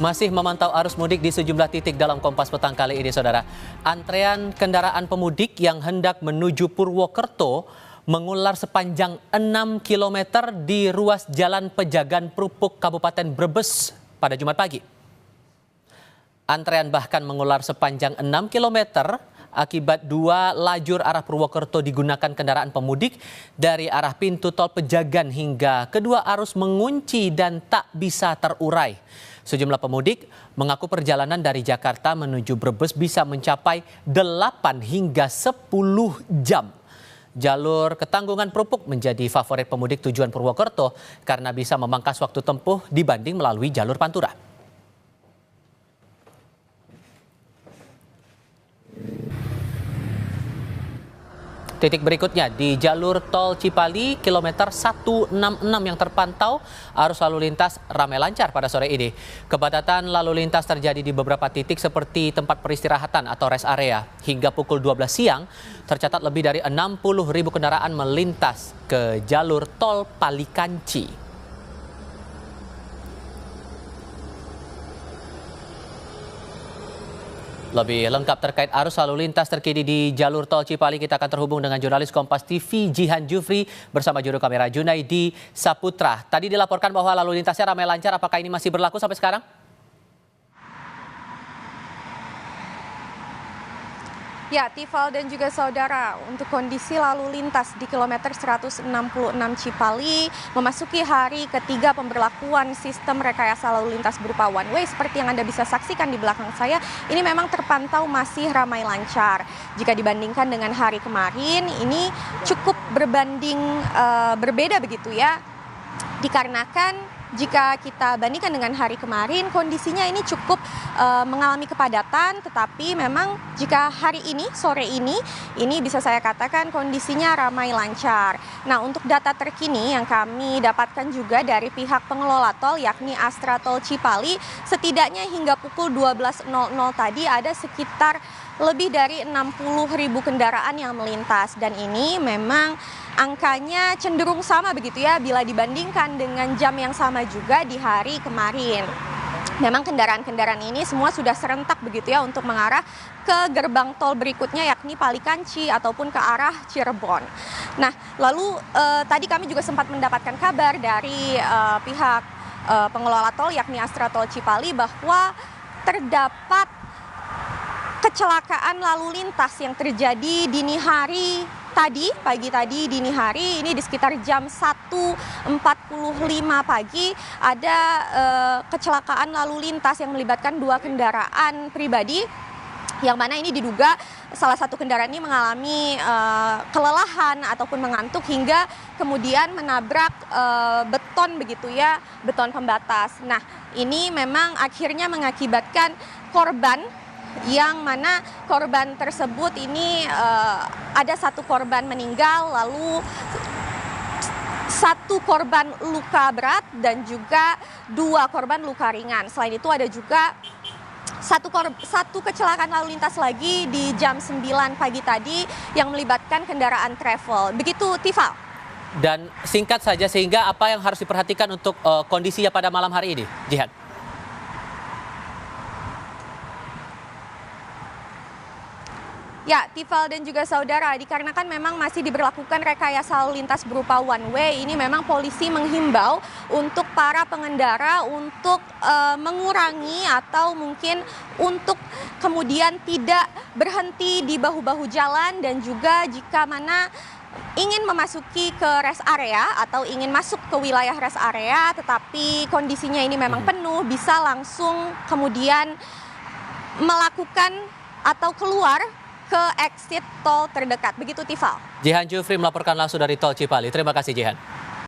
Masih memantau arus mudik di sejumlah titik dalam Kompas Petang kali ini, Saudara. Antrean kendaraan pemudik yang hendak menuju Purwokerto mengular sepanjang 6 km di ruas Jalan Pejagan Prupuk, Kabupaten Brebes pada Jumat pagi. Antrean bahkan mengular sepanjang 6 km akibat dua lajur arah Purwokerto digunakan kendaraan pemudik dari arah pintu tol Pejagan hingga kedua arus mengunci dan tak bisa terurai. Sejumlah pemudik mengaku perjalanan dari Jakarta menuju Brebes bisa mencapai 8 hingga 10 jam. Jalur Ketanggungan Prupuk menjadi favorit pemudik tujuan Purwokerto karena bisa memangkas waktu tempuh dibanding melalui jalur Pantura. Titik berikutnya di jalur tol Cipali kilometer 166 yang terpantau arus lalu lintas ramai lancar pada sore ini. Kepadatan lalu lintas terjadi di beberapa titik seperti tempat peristirahatan atau rest area. Hingga pukul 12 siang tercatat lebih dari 60.000 kendaraan melintas ke jalur tol Palikanci. Lebih lengkap terkait arus lalu lintas terkini di jalur tol Cipali, kita akan terhubung dengan jurnalis Kompas TV Jihan Jufri bersama juru kamera Junaidi Saputra. Tadi dilaporkan bahwa lalu lintasnya ramai lancar, apakah ini masih berlaku sampai sekarang? Ya, Tifal dan juga saudara, untuk kondisi lalu lintas di kilometer 166 Cipali memasuki hari ketiga pemberlakuan sistem rekayasa lalu lintas berupa one way seperti yang Anda bisa saksikan di belakang saya, ini memang terpantau masih ramai lancar. Jika dibandingkan dengan hari kemarin, ini cukup berbeda begitu ya, dikarenakan jika kita bandingkan dengan hari kemarin, kondisinya ini cukup mengalami kepadatan, tetapi memang jika hari ini, sore ini bisa saya katakan kondisinya ramai lancar. Nah, untuk data terkini yang kami dapatkan juga dari pihak pengelola tol, yakni Astra Tol Cipali, setidaknya hingga pukul 12.00 tadi ada sekitar lebih dari 60.000 kendaraan yang melintas, dan ini memang angkanya cenderung sama begitu ya bila dibandingkan dengan jam yang sama juga di hari kemarin. Memang kendaraan-kendaraan ini semua sudah serentak begitu ya untuk mengarah ke gerbang tol berikutnya yakni Palikanci ataupun ke arah Cirebon. Nah, lalu tadi kami juga sempat mendapatkan kabar dari pihak pengelola tol yakni Astra Tol Cipali bahwa terdapat kecelakaan lalu lintas yang terjadi dini hari tadi, pagi tadi dini hari ini di sekitar jam 1.45 pagi ada kecelakaan lalu lintas yang melibatkan dua kendaraan pribadi, yang mana ini diduga salah satu kendaraan ini mengalami kelelahan ataupun mengantuk hingga kemudian menabrak beton begitu ya, beton pembatas. Nah, ini memang akhirnya mengakibatkan korban, yang mana korban tersebut ini ada satu korban meninggal, lalu satu korban luka berat dan juga dua korban luka ringan. Selain itu ada juga satu kecelakaan lalu lintas lagi di jam 9 pagi tadi yang melibatkan kendaraan travel. Begitu, Tifal. Dan singkat saja, sehingga apa yang harus diperhatikan untuk kondisinya pada malam hari ini, Jihan? Ya, Tifal dan juga saudara, dikarenakan memang masih diberlakukan rekayasa lalu lintas berupa one way, ini memang polisi menghimbau untuk para pengendara untuk mengurangi atau mungkin untuk kemudian tidak berhenti di bahu-bahu jalan, dan juga jika mana ingin memasuki ke rest area atau ingin masuk ke wilayah rest area tetapi kondisinya ini memang penuh, bisa langsung kemudian melakukan atau keluar ke exit tol terdekat. Begitu, Tifal. Jihan Jufri melaporkan langsung dari tol Cipali. Terima kasih, Jihan.